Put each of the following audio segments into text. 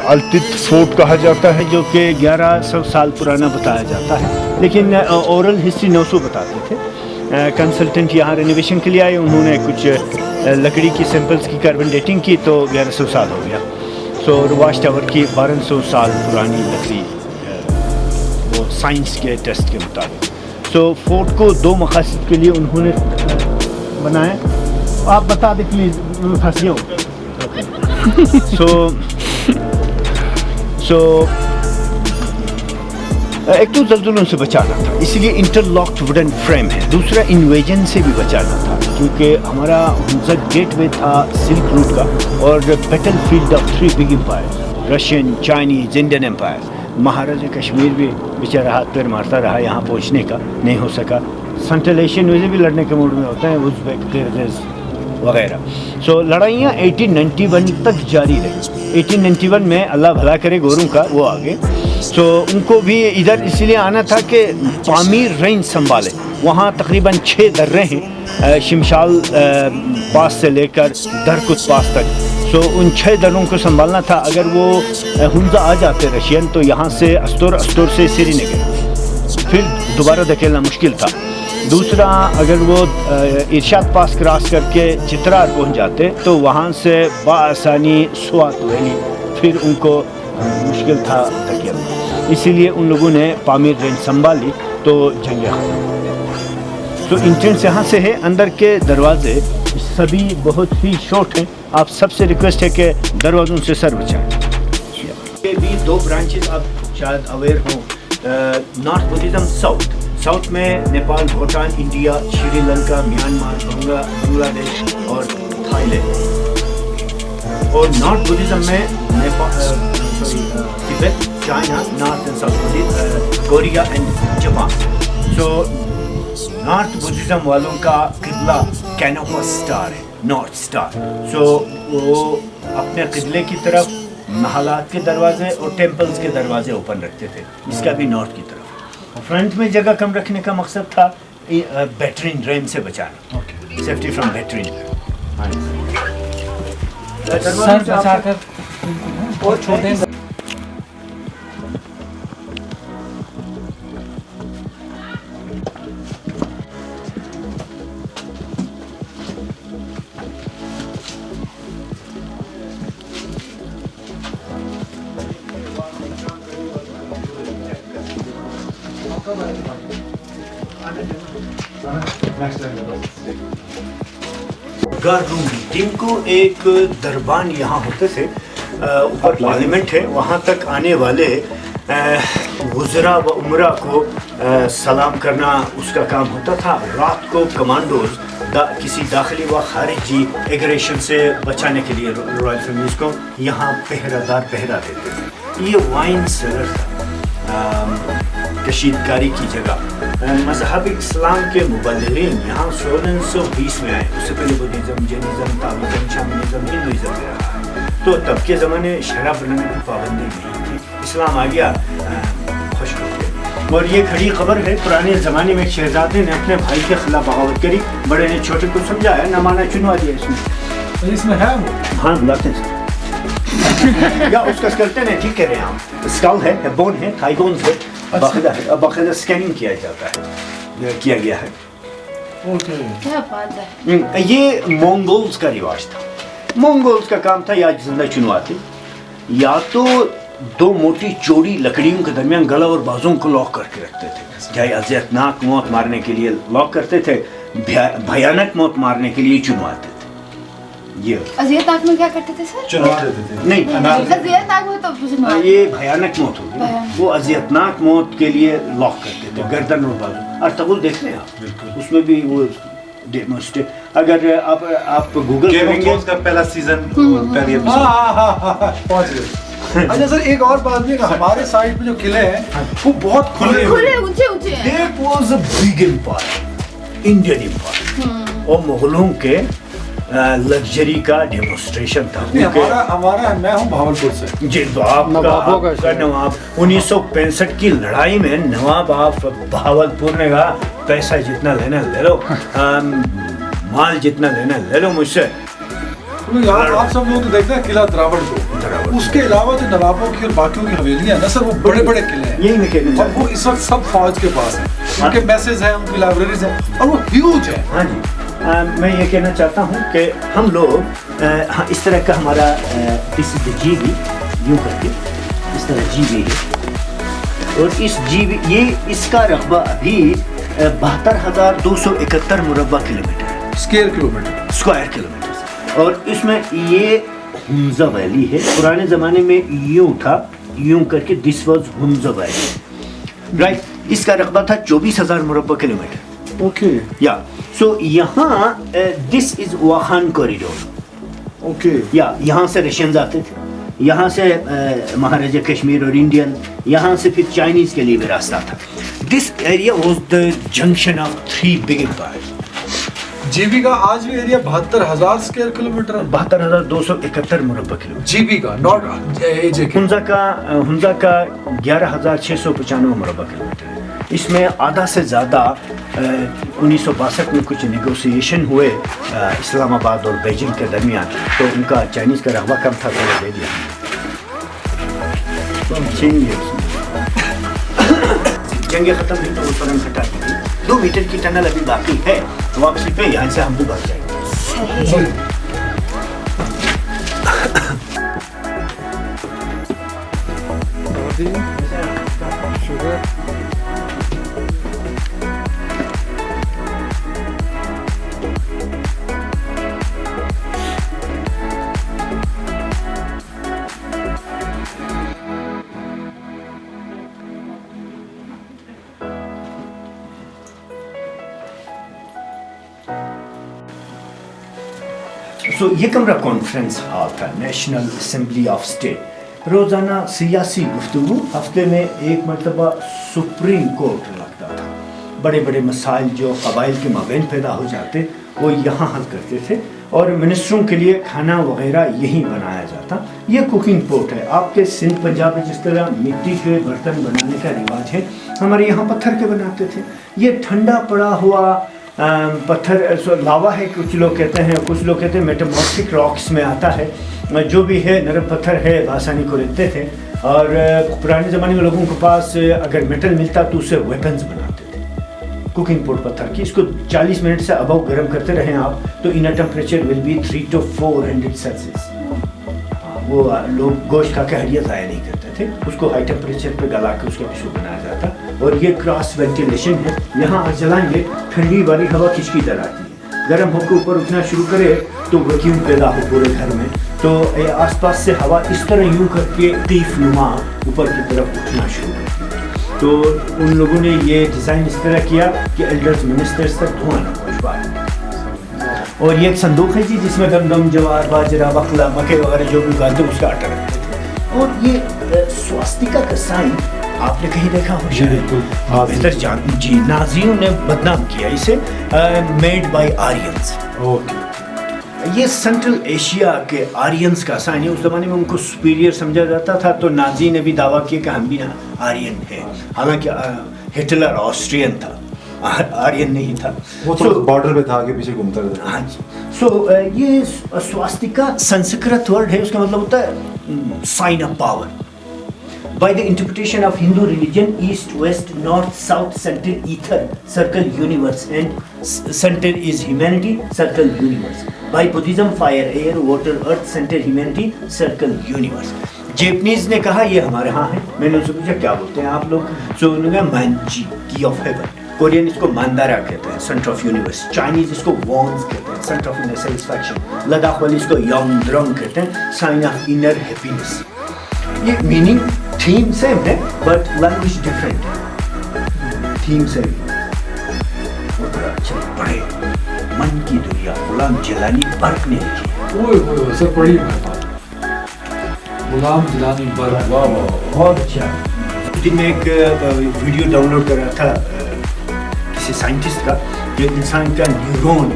التت fort کہا جاتا ہے جو کہ 1100 سال پرانا بتایا جاتا ہے، لیکن اورل ہسٹری 900 بتاتے تھے۔ کنسلٹنٹ یہاں رینویشن کے لیے آئے، انہوں نے کچھ لکڑی کی سیمپلز کی کاربن ڈیٹنگ کی تو 1100 سال ہو گیا۔ سو واچ ٹاور کی 1200 سال پرانی لکڑی وہ سائنس کے ٹیسٹ کے مطابق۔ سو فورٹ کو 2 مقاصد کے لیے انہوں نے بنایا، آپ بتا دیں پلیز، پھنس گیا ہوں۔ ایک تو زلزلوں سے بچانا تھا، اس لیے انٹرلاکڈ ووڈن فریم ہے، دوسرا انویژن سے بھی بچانا تھا کیونکہ ہمارا ہنزر گیٹ وے تھا سلک روٹ کا اور battle field of 3 big empire, Russian, Chinese, Indian empire. Maharaja Kashmir بھی بیچارہ ہاتھ پیر مارتا رہا یہاں پہنچنے کا، نہیں ہو سکا۔ سنٹرل ایشین ویزے بھی لڑنے کے موڈ میں ہوتے ہیں، ازبیک، کرغز وغیرہ۔ سو لڑائیاں 1891 تک جاری رہی۔ 1891 میں اللہ بھلا کرے گوروں کا وہ آگے، سو ان کو بھی ادھر اس لیے آنا تھا کہ پامیر رینج سنبھالے۔ وہاں تقریباً 6 درے ہیں، شمشال پاس سے لے کر درکت پاس تک۔ سو ان 6 دروں کو سنبھالنا تھا۔ اگر وہ ہنزا آ جاتے رشین تو یہاں سے استور سے سری نگر، پھر دوبارہ دھکیلنا مشکل تھا۔ دوسرا، اگر وہ ارشاد پاس کراس کر کے چترار پہنچ جاتے تو وہاں سے بآسانی سوات ویلی، پھر ان کو مشکل تھا دھکیلنا۔ اسی لیے ان لوگوں نے پامیر رینج سنبھالی تو جنگ ختم۔ تو انٹرنس یہاں سے ہے، اندر کے دروازے سبھی بہت ہی شارٹ ہیں۔ آپ سب سے ریکویسٹ ہے کہ دروازوں سے سر بچائیں۔ یہ بھی 2 برانچز آپ شاید اویئر ہوں، نارتھ بدھزم ساؤتھ میں Nepal, Bhutan, India, Sri Lanka, Myanmar, Bangladesh اور تھائی لینڈ۔ اور نارتھ بدھزم میں Tibet, China, north and south Korea and Japan. So north Buddhism والوں کا قبلہ کینوپس اسٹار ہے، نارتھ اسٹار۔ سو وہ اپنے قبلے کی طرف محلات کے دروازے اور ٹیمپلز کے دروازے اوپن رکھتے تھے، اس کا بھی نارتھ کی طرف۔ فرنٹ میں جگہ کم رکھنے کا مقصد تھا بیٹرین ریم سے بچانا، سیفٹی فرام بیٹرین۔ سر بچا کر اور چھوٹے روم جن کو ایک دربان یہاں ہوتے تھے، اوپر پارلیمنٹ ہے، وہاں تک آنے والے وزراء و امراء کو سلام کرنا اس کا کام ہوتا تھا۔ رات کو کمانڈوز کسی داخلی و خارجی ایگریشن سے بچانے کے لیے رائل فیملیز کو یہاں پہرہ دار پہرا دیتے تھے۔ یہ وائن سیلر تھا، کشیدکاری کی جگہ۔ مذہب اسلام کے مبلغین یہاں 1620 میں آئے، اس سے پہلے بدھزم، جینزم، تاویزم، شامنزم، ہندوازم میں رہا۔ تو تب کے زمانے شراب بنانے کی پابندی نہیں تھی، اسلام آ گیا، خوش ہو گئے۔ اور یہ کھڑی خبر ہے، پرانے زمانے میں ایک شہزادے نے اپنے بھائی کے خلاف بغاوت کری، بڑے نے چھوٹے کو سمجھایا، نہ مانا چنوا دیا اس میں ہے وہ، ہاں بلاتے ہیں یا اس کا اسکلٹن ہے، ٹھیک کہہ رہے ہیں آپ، اسکل ہے، بون ہے، تھائی بونز ہے، باقاعدہ اسکیننگ کیا جاتا ہے، کیا گیا ہے۔ یہ مونگولز کا رواج تھا، مونگولز کا کام تھا یا زندہ چنواتے، یا تو 2 موٹی چوڑی لکڑیوں کے درمیان گلا اور بازوں کو لاک کر کے رکھتے تھے، چاہے اذیتناک موت مارنے کے لیے لاک کرتے تھے، بھیانک موت مارنے کے لیے چنواتے تھے۔ یہ اذیتناک میں کیا کرتے تھے سر؟ چنواتے تھے، نہیں اذیتناک میں تو یہ بھیانک موت ہوگی، وہ اذیتناک موت کے لیے لاک کرتے تھے گردن اور بازو۔ ارطغرل دیکھ لیں آپ، اس میں بھی وہ اگر آپ گوگل کریں گے کا پہلا سیزن پہلی ایپیسوڈ پہنچ گئے۔ اچھا سر، ایک اور بات بھی، ہمارے سائڈ پہ جو قلعے ہیں وہ بہت کھلے اونچے ہیں۔ That was a big empire, Indian empire، اور مغلوں کے लग्जरी का डेमोस्ट्रेशन था। नहीं, हमारा मैं हूँ भावलपुर से जी, तो आपका नवाब 1965 की लड़ाई में नवाब आप भावलपुर ने कहा पैसा जितना लेना ले लो, माल जितना लेना ले लो मुझसे। आप सब लोग तो देखते हैं किला द्रावड़ को, उसके अलावा जो नवाबों की और बाकियों की हवेलियां हैं ना सर, वो बड़े बड़े किले हैं, यही मैं कहना और वो इस वक्त सब फौज के पास है, उनके मैसेज हैं, उनकी लाइब्रेरीज हैं, और वो ह्यूज है। हाँ जी, मैं ये कहना चाहता हूँ कि हम लोग हाँ, इस तरह का हमारा दिस इज द जीबी, यूँ करके इस तरह जीबी है, और इस जीबी ये इसका रकबा अभी 72,271 मुरब्बा kilometre, square kilometre, square kilometre, और इसमें ये हुंजा वैली है। पुराने ज़माने में यूँ था, यूँ करके this was Hunza valley, right. इसका रकबा था 24,000 मुरब्बा किलोमीटर। ओके या सो यहाँ this is Wakhan corridor, okay, या यहाँ से रशियंस आते थे, यहाँ से महाराजा कश्मीर और इंडियन, यहाँ से फिर चाइनीज के लिए भी रास्ता था। This area was the junction of 3 big empires. GB का आज भी एरिया 72,000 स्क्वायर किलोमीटर है, 72,271 मुरब्बा किलोमीटर। जीबी का, नॉट एजे का। हुंजा का 11,695 मुरब्बा किलोमीटर है। इसमें आधा से ज़्यादा 1962 में कुछ नेगोशिएशन हुए इस्लामाबाद और बीजिंग के दरमियान, तो उनका चाइनीज़ का रकबा कम था, तो दे दिया। जंगे ख़त्म हुई तो उस पर हम हटा दी। 2 मीटर की टनल अभी बाकी है, वापसी पे यहाँ से हम भी भाग जाएंगे। सो ये कमरा कॉन्फ्रेंस हॉल था, नेशनल असम्बली ऑफ स्टेट। रोज़ाना सियासी गुफ्तगू, हफ्ते में एक मरतबा सुप्रीम कोर्ट लगता था। बड़े बड़े मसाइल जो कबाइल के माबैन पैदा हो जाते वो यहाँ हल करते थे, और मिनिस्टरों के लिए खाना वगैरह यहीं बनाया जाता। ये कुकिंग पोर्ट है। आपके सिंध पंजाब में जिस तरह मिट्टी के बर्तन बनाने का रिवाज है, हमारे यहाँ पत्थर के बनाते थे। ये ठंडा पड़ा हुआ पत्थर लावा है, कुछ लोग कहते हैं, कुछ लोग कहते हैं मेटामॉर्फिक रॉक्स में आता है। जो भी है नरम पत्थर है, आसानी को लेते थे, और पुराने ज़माने में लोगों के पास अगर मेटल मिलता तो उससे वेपन्स बनाते थे। कुकिंग पोट पत्थर की, इसको 40 मिनट से अबव गर्म करते रहें आप, तो inner temperature will be 300 to 400 Celsius. वो लोग गोश्त खा के हड्डियाँ ज़ाया नहीं करते थे, उसको हाई टेम्परेचर पे गला के उसका पिशू बनाया जाता। और ये क्रॉस वेंटिलेशन है, यहाँ आप जलाएंगे ठंडी वाली हवा खिचकीदार आती है, गर्म होकर ऊपर उठना शुरू करे तो वैक्यूम पैदा हो पूरे घर में, तो आसपास से हवा इस तरह यूँ करके तीफ नुमा ऊपर की तरफ उठना शुरू करती है। तो उन लोगों ने ये डिज़ाइन इस तरह किया कि एल्डर्स मिनिस्टर्स तक धुआं न पहुँच पाए। और ये एक संदूक है जी, जिसमें गंदम, जवार, बाजरा, बकला, मक्के वगैरह जो भी उगाते उसका आटा रखते थे। और ये स्वास्तिका का साइन आपने कहीं देखा हो शायद, बेहतर जान जी, नाजियों ने बदनाम किया इसे, मेड बाय आर्यंस। ये सेंट्रल एशिया के आर्यंस का साइन है। उस ज़माने में उनको सुपीरियर समझा जाता था, तो नाजी ने भी दावा किया कि हम भी ना आर्यन है, हालांकि हिटलर ऑस्ट्रियन था, आर्यन नहीं था। वो तो बॉर्डर पे था, आगे पीछे घूमता रहता। हाँ जी। सो ये स्वास्तिका संस्कृत वर्ड है, उसका मतलब होता है sign of power. By the interpretation of Hindu religion, east, west, north, south, center, ether, circle, universe, and center is humanity, circle, universe. By Buddhism, fire, air, water, earth, center, humanity, circle, universe. Japanese ने कहा ये हमारे यहाँ है। मैंने उनसे पूछा क्या बोलते हैं आप लोग, सो उन्होंने कहा मानजी, की ऑफ हेवन। कोरियन इसको मांदारा कहते हैं, सेंटर ऑफ यूनिवर्स। चाइनीज इसको वॉन्स कहते हैं, centre of inner satisfaction. Ladakh वाली इसको योंग द्रोंग कहते हैं, साइन ऑफ इनर हैप्पीनेस। ये मीनिंग थीम सेम है बट लैंग्वेज डिफरेंट है। थीम सेम बड़े मन की दुनिया, गुलाम जिलानी बर्क ने लिखी। ओए सर पढ़ी गुलाम जिलानी बर्क, वाह वाह, बहुत अच्छा। दिन में एक वीडियो डाउनलोड कर रहा था किसी साइंटिस्ट का, जो इंसान का न्यूरॉन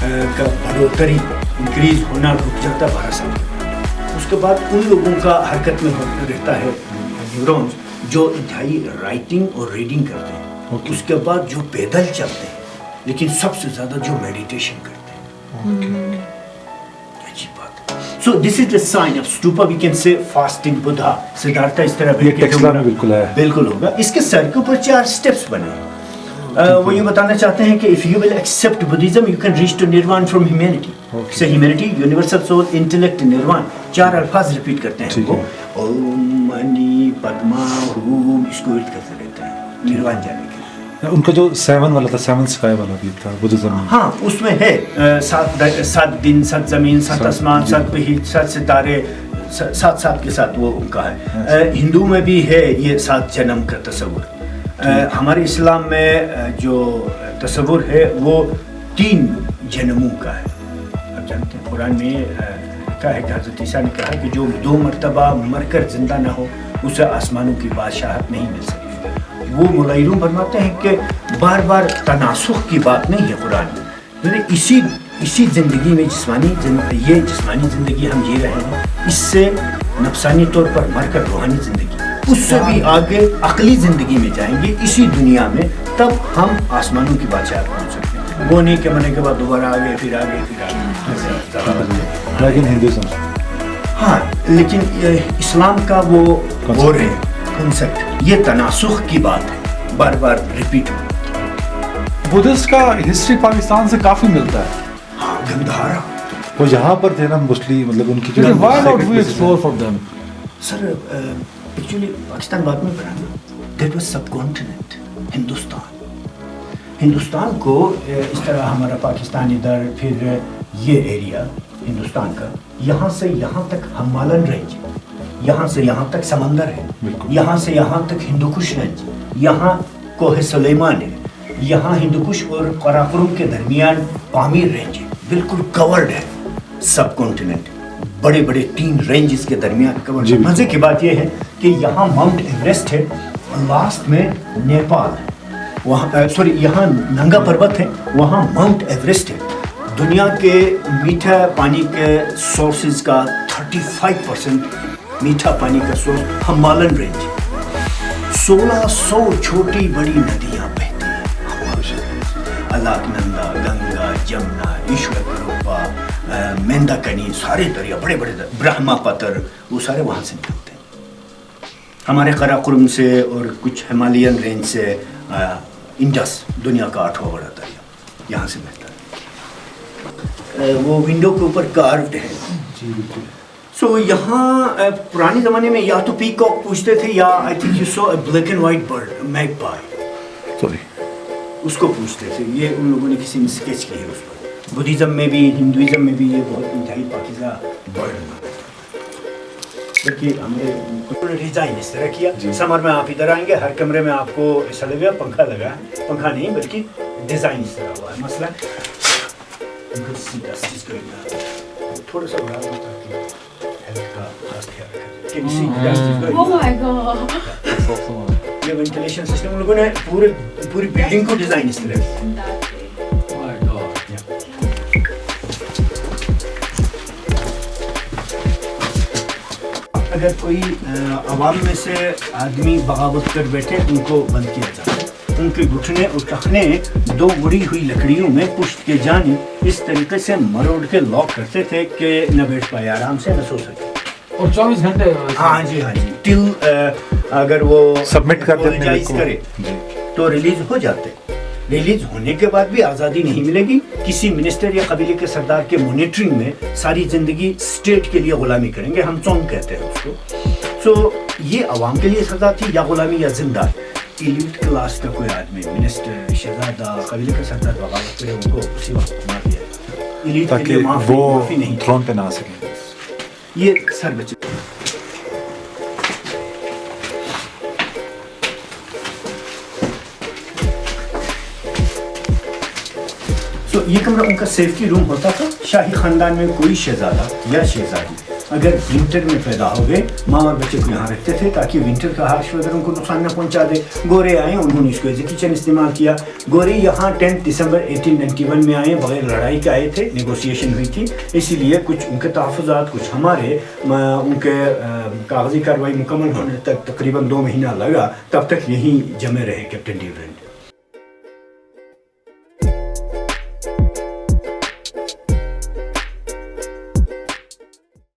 का बढ़ोतरी इंक्रीज होना रुक जाता 12 साल के बाद। उसके बाद उन लोगों का हरकत में रहता है न्यूरॉन्स जो इंतहाई राइटिंग और रीडिंग करते हैं। उसके बाद जो पैदल चलते हैं, लेकिन सबसे ज़्यादा जो मेडिटेशन करते हैं। अजीब बात है। So this is the sign of stupa. We can say fasting Buddha. Siddharth इस तरह ये टेक्सला में बिल्कुल है। बिल्कुल होगा। इसके सर के ऊपर 4 स्टेप्स बने। वो ये बताना चाहते हैं कि if you will accept Buddhism, you can reach to nirvana from humanity. So humanity, universal soul, intellect, nirvana 4 अल्फाज रिपीट करते हैं वो। ओम मणि पद्मा हूम, इसको रिपीट करते रहते हैं निर्वाण जाने के। उनका जो 7 वाला था, 7 स्काई वाला भी था बुद्धिज्म में। हाँ, उसमें है 7 दिन, 7 जमीन, 7 आसमान, 7 पही, 7 सितारे, 7 के साथ वो उनका है। हिंदू में भी है ये 7 जन्म का तस्वुर। हमारे इस्लाम में जो तस्वुर है वो 3 जन्मों का है। आप जानते हैं कुरान में लिखा है कि हज़रत ईसा ने कहा कि जो 2 मरतबा मरकर जिंदा ना हो उसे आसमानों की बादशाहत नहीं मिल सकती। वो मुलाइरून फरमाते हैं कि बार बार तनासुख की बात नहीं है कुरान में। इसी ज़िंदगी में ये जिस्मानी ज़िंदगी हम जी रहे हैं, इससे नफसानी तौर पर मरकर रूहानी ज़िंदगी, उससे भी आगे अक़ली ज़िंदगी में जाएंगे इसी दुनिया में, तब हम आसमानों की बादशाहत पहुँच सकते हैं। वो नहीं कि मरने के बाद दोबारा आगे फिर आगे लेकिन हिंदुज़म, हाँ, लेकिन इस्लाम का वो और है कंसेप्ट, ये तनासुख की बात है, बार बार रिपीट हो। बुद्धिस्ट का हिस्ट्री पाकिस्तान से काफी मिलता है। हाँ, गंधारा वो यहाँ पर थे ना मोस्टली, मतलब उनकी जो why not we explore for them. Sir actually Pakistan बाद में बना, that was subcontinent Hindustan को इस तरह हमारा पाकिस्तान इधर, फिर ये एरिया हिंदुस्तान का, यहाँ से यहाँ तक हिमालयन रेंज, यहाँ से यहाँ तक समंदर है, यहाँ से यहाँ तक हिंदुकुश रेंज, यहाँ कोहे सुलेमान है, यहाँ हिंदुकुश और काराकोरम के दरमियान पामीर रेंज है, बिल्कुल कवर्ड है सब कॉन्टिनेंट, बड़े बड़े 3 रेंजेस के दरमियान कवर्ड है। मज़े की बात यह है कि यहाँ माउंट एवरेस्ट है, लास्ट में नेपाल है, वहाँ यहाँ नंगा पर्वत है, वहाँ माउंट एवरेस्ट है। दुनिया के मीठा पानी के सोर्सेज का 35% मीठा पानी का सोर्स हिमालयन रेंज है। 1600 छोटी बड़ी नदियाँ बहती हैं, अलकनंदा, गंगा, जमुना, ईश्वर करूपा, मेंदाकनी, सारे दरिया, बड़े बड़े ब्रह्मपुत्र, वो सारे वहाँ से निकलते हैं। हमारे काराकोरम से और कुछ हिमालयन रेंज से इंडस, दुनिया का 8वां बड़ा दरिया, यहाँ से बहता है। वो विंडो के ऊपर कार्व्ड है। सो यहाँ पुराने ज़माने में या तो पीकॉक पूछते थे, या I think you so a black and white bird, magpie, sorry, उसको पूछते थे। ये उन लोगों ने किसी ने स्केच की है उस पर। बुद्धिज़्म में भी, हिंदुइज़्म में भी ये बहुत इंतहाई पाकीज़ा बर्ड है। देखिए हमने डिज़ाइन इस तरह किया। समर में आप इधर आएंगे, हर कमरे में आपको ऐसा लगेगा पंखा लगा है, पंखा नहीं बल्कि डिज़ाइन इस तरह हुआ है। मसला थोड़ा सा बढ़ा होता है, हेल्थ का खास ख्याल रखें। Oh my God. ये वेंटिलेशन सिस्टम उन लोगों ने पूरी बिल्डिंग को डिज़ाइन इस तरह किया। अगर कोई अवाम में से आदमी बगावत कर बैठे, उनको बंद किया जाता है। उनके घुटने और टखने 2 मुड़ी हुई लकड़ियों में पुश्त के जानिब इस तरीके से मरोड़ के लॉक करते थे कि न बैठ पाए, आराम से न सो सके। और 24 घंटे। हाँ जी, टिल अगर वो सबमिट कर देते करे तो रिलीज हो जाते। रिलीज होने के बाद भी आज़ादी नहीं मिलेगी। किसी मिनिस्टर या कबीले के सरदार के मॉनिटरिंग में सारी ज़िंदगी स्टेट के लिए गुलामी करेंगे, हम चौंक कहते हैं उसको। सो ये आवाम के लिए सज़ा थी, या गुलामी या जिंदा। एलीट क्लास का कोई आदमी, मिनिस्टर, शहजादा, कबीले का सरदार बगावत करे, उनको उसी वक्त मार दिया जाता। एलीट के लिए माफी नहीं, थ्रोन पे ना आ सके। ये सर बचे। तो ये कमरा उनका सेफ्टी रूम होता था। शाही खानदान में कोई शहजादा या शहजादी अगर विंटर में पैदा हो गए, माँ और बच्चे को यहाँ रखते थे ताकि विंटर का हार्श वेदर उनको नुकसान न पहुँचा दे। गोरे आए, उन्होंने इसको एज ए किचन इस्तेमाल किया। गोरे यहाँ 10 दिसंबर 1891 में आए, बगैर लड़ाई के आए थे, नेगोशिएशन हुई थी, इसीलिए कुछ उनके तहफ़्फ़ुज़ात, कुछ हमारे, उनके कागज़ी कार्रवाई मुकम्मल होने तक तकरीबन 2 महीना लगा, तब तक यहीं जमे रहे कैप्टन ड्यूरेंट।